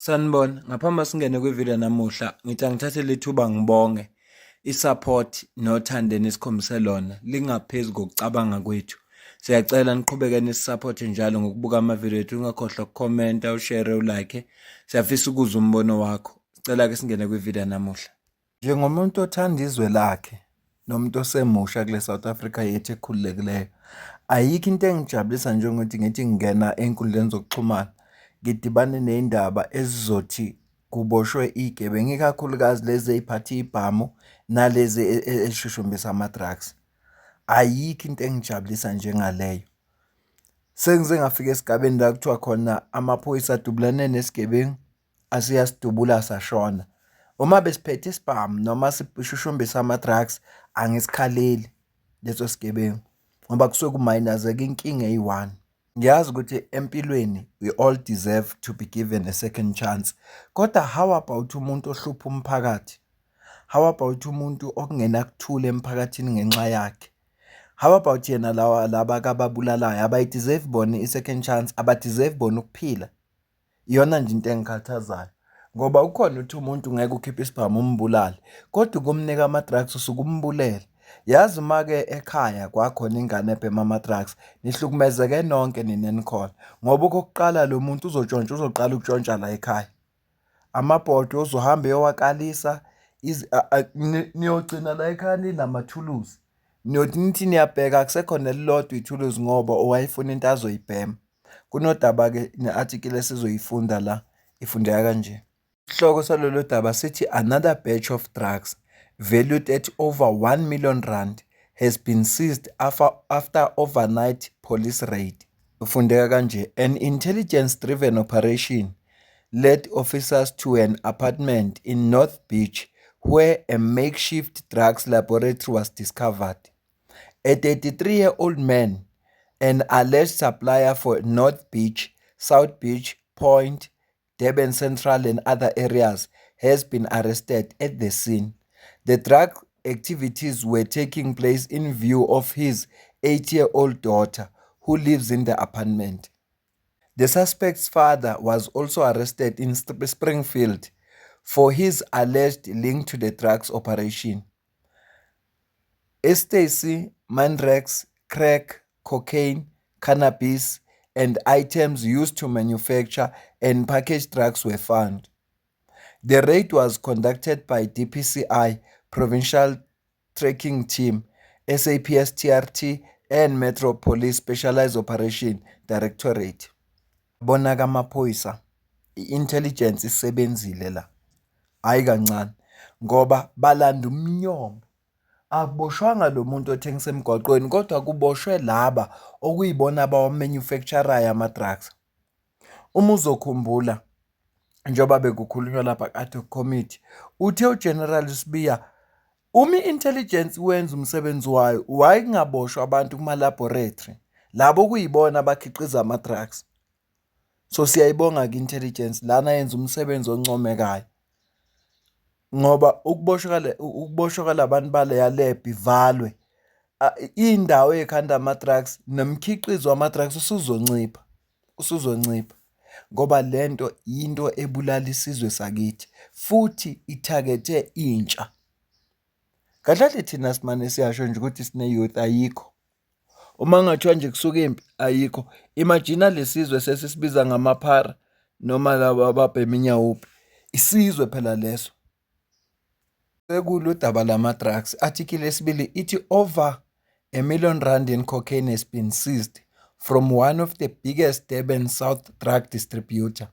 Sanibona, ngaphambi singene kwividiyo namuhla, ngithi angithathe lethuba ngibonge i-support nothando enikhombise lona lingaphezu kokucabanga kwethu. Siyacela niqhubeke nisiphote njalo ngokubuka amavidiyo ethu, ungakhohlwa ukukhomenta, ushare, ulike. Siyafisa ukuzwa umbono wakho. Sicela-ke singene kwividiyo namuhla. Njengomuntu othanda izwe lakhe nomuntu osemusha kule South Africa yethu ekhululekileyo, ayikho into engijabulisa njengokuthi ngithi ngingena ey'nkundleni zokuxhumana ngidibane ney'ndaba ezizothi kuboshwe iy'gebengu, ikakhulukazi lezi ey'phathe ibhamu nalezi ezishushumbisa ama-drugs. Ayikho into engijabulisa njengaleyo. Sengize ngafika esigabeni la kuthiwa khona amaphoyisa adubulane nesigebengu, asiyasidubula sashona. Uma besiphethe isibhamu noma sishushumbisa ama-drugs, angisikhaleli leso sigebengu ngoba kusuke kumayinazeka inkinga eyi-one. Ngiyazi ukuthi empilweni we all deserve to be given a second chance. Kodwa how about umuntu ohlupha umphakathi? How about umuntu okungena kuthula emphakathini ngenxa yakhe? How about yena laba ababulalayo? Abayideserve bona i-second chance, abadeserve bona ukuphila? Iyona nje into engikhathazayo ngoba ukhona uthi umuntu ngeke ukhiphe isibhamu umbulale, kodwa ukumnika ama-drugs usuke umbulela. Yazi uma-ke ekhaya kwakhona ingane ebhema ama-drugs, nihlukumezeke nonke nina nikhona ngoba okokuqala lo muntu uzoqala ukutshontsha la ekhaya. Amabhodwe uzohamba eyowakalisa, niyogcina la ekhaya ninamathuluzi. Niyothi nithi niyabheka akusekhona elilodwa ithuluzi ngoba owayefuna into azoyibhema. Kunodaba-ke ne-article esizoyifunda la, ifundeka kanje. Isihloko salolu daba sithi another batch of drugs valued at over 1 million rand has been seized after overnight police raid. Ufundeka kanje, an intelligence-driven operation led officers to an apartment in North Beach where a makeshift drugs laboratory was discovered. A 33-year-old man, an alleged supplier for North Beach, South Beach, Point, Durban Central and other areas, has been arrested at the scene. The drug activities were taking place in view of his 8-year-old daughter who lives in the apartment. The suspect's father was also arrested in Springfield for his alleged link to the drugs operation. Ecstasy, Mandrax, crack, cocaine, cannabis, and items used to manufacture and package drugs were found. The raid was conducted by DPCI, Provincial Tracking Team, SAPS TRT, and Metro Police Specialized Operation Directorate. Bona kamaphoyisa, i-intelligence isebenzile la. Hayi kancane ngoba balanda umnyomo. Akuboshwanga lo muntu othengisa emgwaqweni, kodwa kuboshwe laba okuyibona abawamanufacturayo ama-drugs. Uma uzokhumbula njengoba bekukhulunywa lapha kade committee, uthe uGeneral Sibiya uma i-intelligence wenza umsebenzi wayo, why kungaboshwa abantu kuma-laboratory labo kuyibona abakhiqiza ama-drugs? So siyayibonga ku-intelligence lana yenza umsebenzi oncomekayo ngoba ukuboshwa abantu baleya lab ivalwe, iy'ndawo ey'khanda ama-drugs nomkhiqizo wama-drugs usuzoncipha ngoba lento yinto ebulala isizwe sakithi futhi ithagethe intsha. Kahle thina simane siyasho nje ukuthi sine-youth, ayikho. Uma kungathiwa nje kusuka impi, ayikho. Imagine lesizwe sesisibiza ngamaphara noma laba ababhema inyawupi. Isizwe phela leso. Sekulu udaba lama-drugs. Article yesibili ithi over R1 million in cocaine has been seized from one of the biggest Durban South drug distributor.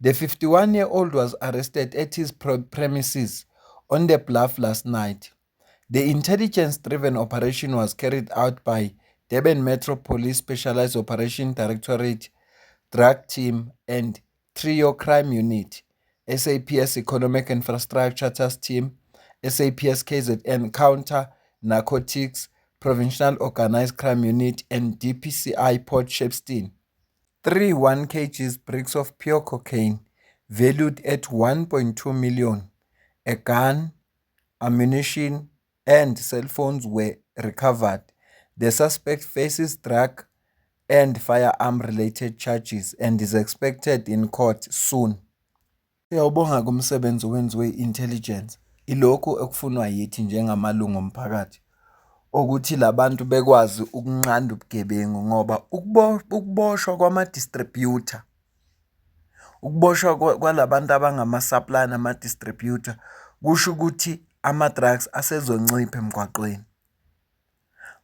The 51-year-old was arrested at his premises on the Bluff last night. The intelligence-driven operation was carried out by Durban Metro Police Specialized Operation Directorate, Drug Team, and Trio Crime Unit, SAPS Economic Infrastructure Task Team, SAPS KZN Counter Narcotics, Provincial Organized Crime Unit, and DPCI Port Shepstone. 3 1 kgs bricks of pure cocaine valued at 1.2 million, a gun, ammunition, and cell phones were recovered. The suspect faces drug and firearm related charges and is expected in court soon. Siyawubonga kumsebenzi owenziwe i-intelligence. Ilokhu okufunwa yithi njengamalungu omphakathi ukuthi labantu bekwazi ukunqanda ubugebengu ngoba ukuboshwa kwama-distributor, ukuboshwa kwalabantu abangama-supplier nama-distributor kusho ukuthi ama-drugs asezoncipha emgwaqweni.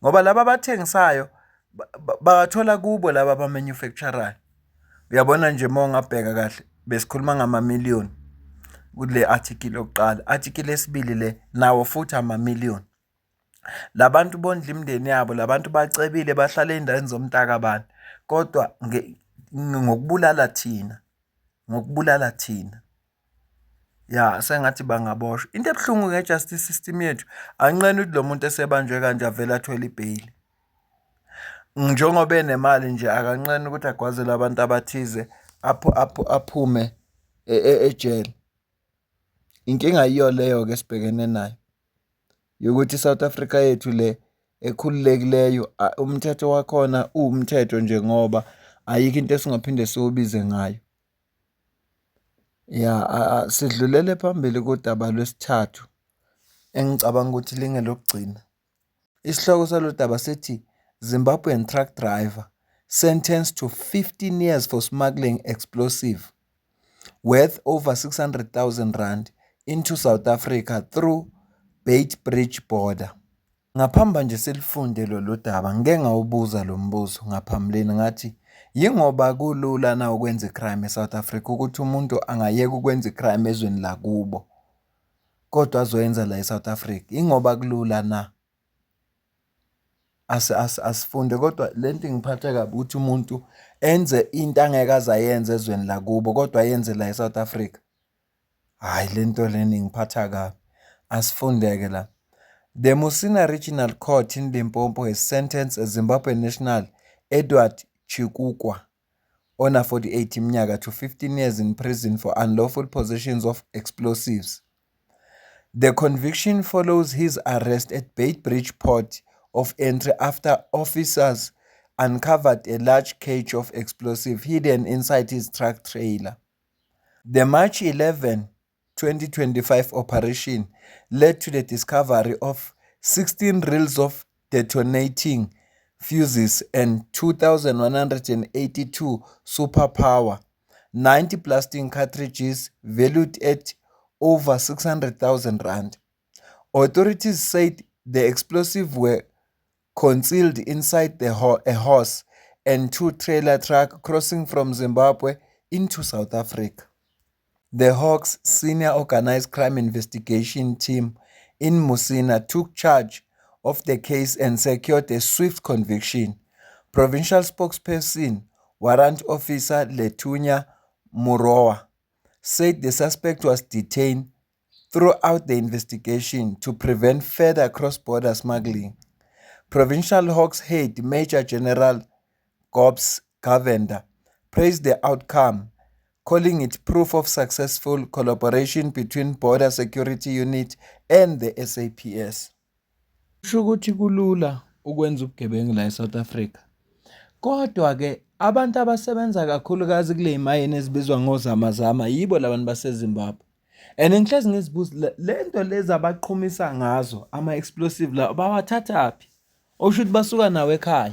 Ngoba laba abathengisayo bawathola kubo laba aba-manufacture-rayo. Uyabona nje uma ungabheka kahle besikhuluma ngama-million kule article yokuqala. Article yesibili le nawo futhi ama-million. Labantu bondla imindeni yabo, labantu bacebile bahlala ey'ndaweni zomntakabani kodwa ngokubulala thina, ngokubulala thina. Ya, sengathi bangaboshwa. Into ebuhlungu nge-justice system yethu, anqeni ukuthi lo muntu esebanjwe kanje avele athole ibheyili. Njengoba enemali nje akanqeni ukuthi agwazele abantu abathize aphume ejele. Inkinga yiyo leyo-ke esibhekene nayo yokuthi iSouth Africa yethu le ekhululekileyo umthetho wakhona uwumthetho nje ngoba ayikho into esingaphinde siwubize ngayo. Ya, sidlulele phambili kudaba lwesithathu engicabanga ukuthi lingelokugcina. Isihloko salo daba sithi Zimbabwean truck driver sentenced to 15 years for smuggling explosive worth over 600,000 rand into South Africa through Beitbridge border. Ngaphambi nje silifunde lolu daba ngike ngawubuza lo mbuzo ngaphambilini ngathi yingoba kulula na ukwenza icrime eSouth Africa ukuthi umuntu angayeka ukwenza icrime ezweni lakubo kodwa azoyenza la eSouth Africa. Ingoba kulula na? Asifunde kodwa lento ingiphatha kabi ukuthi umuntu enze into angeke azayenza ezweni lakubo kodwa ayenze la eSouth Africa. Hayi lento lena ingiphatha kabi. Asifundeke la. The Musina Regional Court in Limpopo has sentenced a Zimbabwean national Edward Chikukwa, owner 48 iminyaka, to 15 years in prison for unlawful possessions of explosives. The conviction follows his arrest at Beitbridge port of entry after officers uncovered a large cache of explosive hidden inside his truck trailer. The March 11, 2025 operation led to the discovery of 16 reels of detonating fuses and 2,182 superpower, 90 plastic cartridges valued at over 600,000 rand. Authorities said the explosives were concealed inside a horse and two-trailer truck crossing from Zimbabwe into South Africa. The Hawks Senior Organized Crime Investigation Team in Musina took charge of the case and secured a swift conviction. Provincial spokesperson, Warrant Officer Letunya Murowa, said the suspect was detained throughout the investigation to prevent further cross-border smuggling. Provincial Hawks head Major General Gobs Govender praised the outcome, calling it proof of successful collaboration between Border Security Unit and the SAPS. Kusho ukuthi kulula ukwenza ubugebengu la eSouth Africa. Kodwa-ke abantu abasebenza kakhulukazi kule mayini ezibizwa ngozamazama yibo labantu baseZimbabwe. And ngihlezi ngizibuza lento lezi abaqhumisa ngazo ama-explosive la bawathathaphi? Okusho ukuthi basuka nawo ekhaya.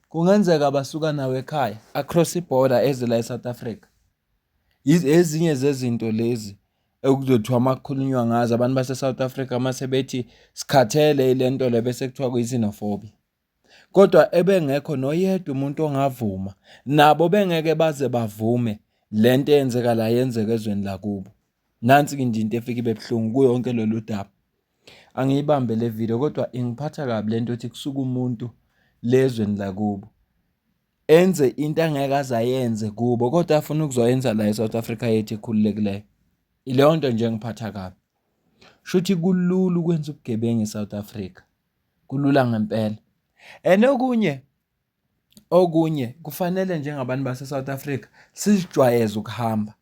Kungenzeka basuka nawo ekhaya across iborder eze la eSouth Africa. Ezinye zezinto lezi ekuzothiwa makukhulunywa ngazo abantu base-South Africa mase bethi sikhathele lento le bese kuthiwa kuyizinophobia. Kodwa ebengekho noyedwa umuntu ongavuma nabo bengeke baze bavume lento eyenzeka la yenzeka ezweni lakubo. Nansi-ke nje into efika ibe buhlungu kuyo yonke lolu daba. Angiyibambe le video kodwa ingiphatha kabi lento ethi kusuka umuntu lezweni lakubo enze into angeke azayenze kubo kodwa afuna ukuzoyenza la eSouth Africa yethu ekhululekileyo. Ileyo nto nje ngiphatha kabi. Shuthi kulula ukwenza ubugebengu eSouth Africa. Kulula ngempela. And okunye kufanele njengabantu base-South Africa sijwayeze ukuhamba.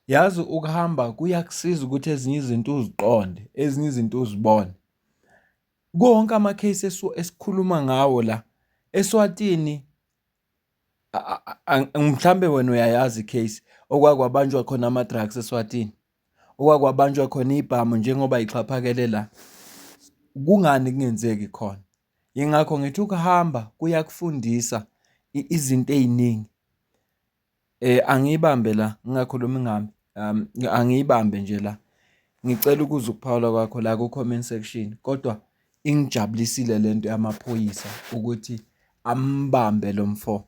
Yazi ukuhamba kuyakusiza ukuthi ezinye izinto uziqonde, ezinye izinto uzibone. Konke ama-case esikhuluma ngawo la, eSwatini Mhlambe wena uyayazi icase okwakwabanjwa khona ama-drugs eSwatini, okwakwabanjwa khona ibhamu njengoba ixhaphakele la. Kungani kungenzeki khona? Yingakho ngithi ukuhamba kuyakufundisa izinto ey'ningi. Angiyibambe la, ngingakhulumi ngami. Angiyibambe nje la. Ngicela ukuzwa ukuphawula kwakho la ku-comment section. Kodwa ingijabulisile lento yamaphoyisa ukuthi ambambe lo mfo.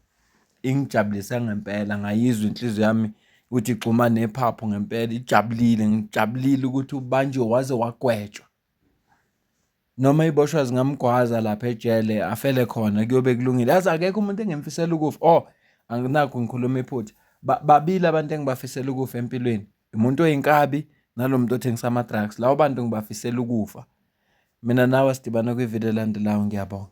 Ingijabulise ngempela, ngayizwa inhliziyo yami ukuthi igxuma nephaphu ngempela, ijabulile. Ngijabulile ukuthi ubanjiwe waze wagwetshwa. Noma iboshwa zingamgwaza lapha ejele afele khona kuyobe kulungile. Yazi akekho umuntu engemfisela ukufa. Oh, anginakho ngikhuluma iphutha. Babili abantu engibafisela ukufa empilweni. Umuntu oyinkabi nalo muntu othengisa ama-drugs. Labo bantu ngibafisela ukufa. Mina nawe sidibana kwividiyo elandelayo. Ngiyabonga.